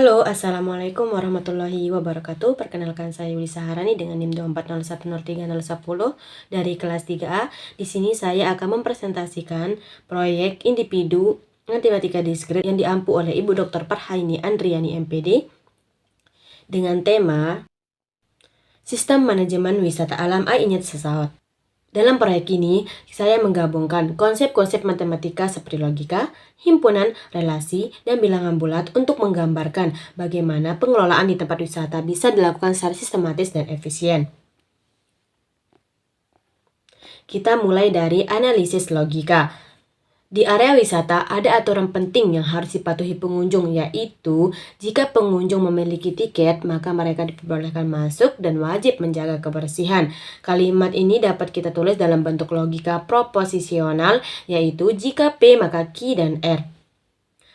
Halo, Assalamualaikum warahmatullahi wabarakatuh. Perkenalkan saya Yuli Saharani dengan NIM 240103010 dari kelas 3A. Di sini saya akan mempresentasikan proyek individu matematika diskrit yang diampu oleh Ibu Dr. Parhaini Andriani MPD dengan tema Sistem Manajemen Wisata Alam Ainyet Sesaut. Dalam proyek ini, saya menggabungkan konsep-konsep matematika seperti logika, himpunan, relasi, dan bilangan bulat untuk menggambarkan bagaimana pengelolaan di tempat wisata bisa dilakukan secara sistematis dan efisien. Kita mulai dari analisis logika. Di area wisata ada aturan penting yang harus dipatuhi pengunjung, yaitu jika pengunjung memiliki tiket, maka mereka diperbolehkan masuk dan wajib menjaga kebersihan. Kalimat ini dapat kita tulis dalam bentuk logika proposisional, yaitu jika P maka Q dan R.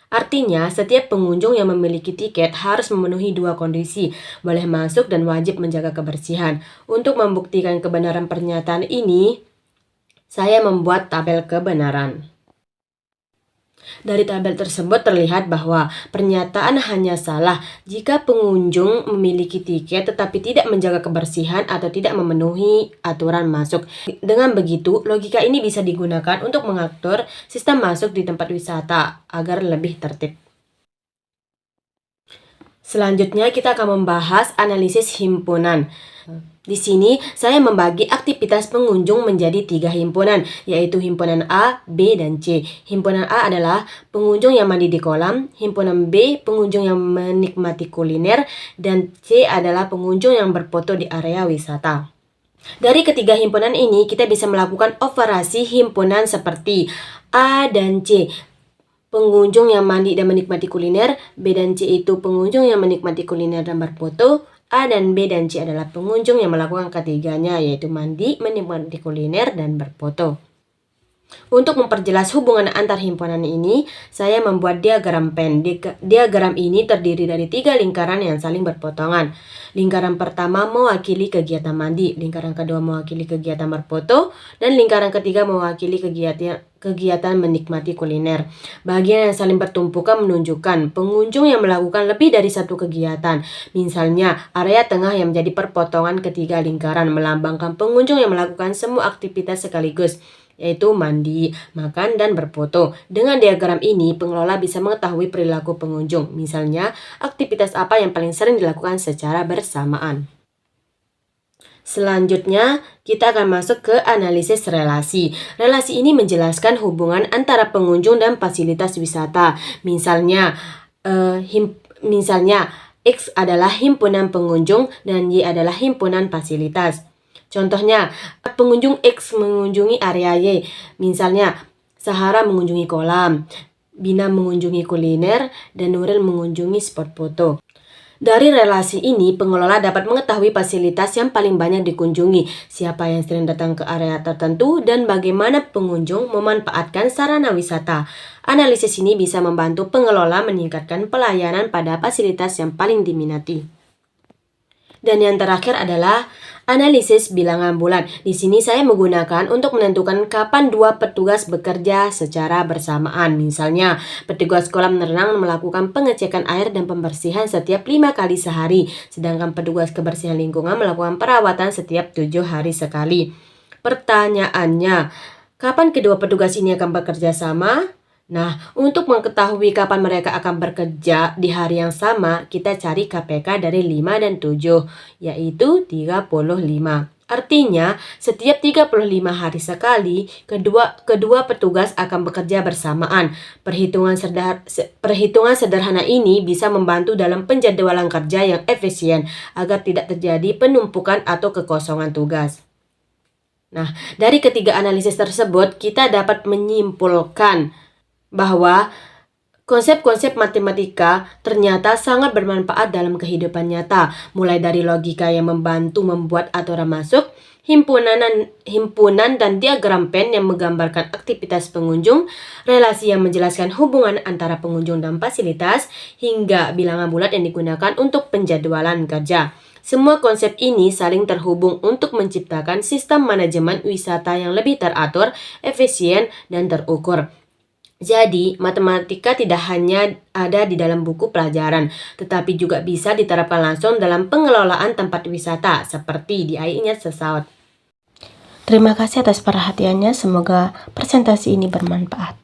Artinya, setiap pengunjung yang memiliki tiket harus memenuhi dua kondisi, boleh masuk dan wajib menjaga kebersihan. Untuk membuktikan kebenaran pernyataan ini, saya membuat tabel kebenaran. Dari tabel tersebut terlihat bahwa pernyataan hanya salah jika pengunjung memiliki tiket tetapi tidak menjaga kebersihan atau tidak memenuhi aturan masuk. Dengan begitu, logika ini bisa digunakan untuk mengatur sistem masuk di tempat wisata agar lebih tertib. Selanjutnya kita akan membahas analisis himpunan. Di sini saya membagi aktivitas pengunjung menjadi 3 himpunan, yaitu himpunan A, B, dan C. Himpunan A adalah pengunjung yang mandi di kolam, himpunan B pengunjung yang menikmati kuliner, dan C adalah pengunjung yang berfoto di area wisata. Dari ketiga himpunan ini kita bisa melakukan operasi himpunan seperti A dan C. Pengunjung yang mandi dan menikmati kuliner, B dan C itu pengunjung yang menikmati kuliner dan berfoto, A dan B dan C adalah pengunjung yang melakukan ketiganya, yaitu mandi, menikmati kuliner, dan berfoto. Untuk memperjelas hubungan antar himpunan ini, saya membuat diagram Venn. Diagram ini terdiri dari 3 lingkaran yang saling berpotongan. Lingkaran pertama mewakili kegiatan mandi, lingkaran kedua mewakili kegiatan berfoto, dan lingkaran ketiga mewakili kegiatan menikmati kuliner. Bagian yang saling bertumpukan menunjukkan pengunjung yang melakukan lebih dari satu kegiatan. Misalnya, area tengah yang menjadi perpotongan ketiga lingkaran melambangkan pengunjung yang melakukan semua aktivitas sekaligus, yaitu mandi, makan, dan berfoto. Dengan diagram ini, pengelola bisa mengetahui perilaku pengunjung. Misalnya, aktivitas apa yang paling sering dilakukan secara bersamaan. Selanjutnya, kita akan masuk ke analisis relasi. Relasi ini menjelaskan hubungan antara pengunjung dan fasilitas wisata. Misalnya, X adalah himpunan pengunjung dan Y adalah himpunan fasilitas. Contohnya, pengunjung X mengunjungi area Y. Misalnya, Sahara mengunjungi kolam, Bina mengunjungi kuliner, dan Nuril mengunjungi spot foto. Dari relasi ini, pengelola dapat mengetahui fasilitas yang paling banyak dikunjungi, siapa yang sering datang ke area tertentu, dan bagaimana pengunjung memanfaatkan sarana wisata. Analisis ini bisa membantu pengelola meningkatkan pelayanan pada fasilitas yang paling diminati. Dan yang terakhir adalah analisis bilangan bulan. Di sini saya menggunakan untuk menentukan kapan dua petugas bekerja secara bersamaan. Misalnya, petugas kolam renang melakukan pengecekan air dan pembersihan setiap 5 kali sehari, sedangkan petugas kebersihan lingkungan melakukan perawatan setiap 7 hari sekali. Pertanyaannya, kapan kedua petugas ini akan bekerja sama? Nah, untuk mengetahui kapan mereka akan bekerja di hari yang sama, kita cari KPK dari 5 dan 7, yaitu 35. Artinya, setiap 35 hari sekali, kedua petugas akan bekerja bersamaan. Perhitungan sederhana ini bisa membantu dalam penjadwalan kerja yang efisien, agar tidak terjadi penumpukan atau kekosongan tugas. Nah, dari ketiga analisis tersebut, kita dapat menyimpulkan bahwa konsep-konsep matematika ternyata sangat bermanfaat dalam kehidupan nyata, mulai dari logika yang membantu membuat aturan masuk, himpunan dan diagram Venn yang menggambarkan aktivitas pengunjung, relasi yang menjelaskan hubungan antara pengunjung dan fasilitas, hingga bilangan bulat yang digunakan untuk penjadwalan kerja. Semua konsep ini saling terhubung untuk menciptakan sistem manajemen wisata yang lebih teratur, efisien, dan terukur. Jadi, matematika tidak hanya ada di dalam buku pelajaran, tetapi juga bisa diterapkan langsung dalam pengelolaan tempat wisata, seperti di Aiknya Sesaut. Terima kasih atas perhatiannya, semoga presentasi ini bermanfaat.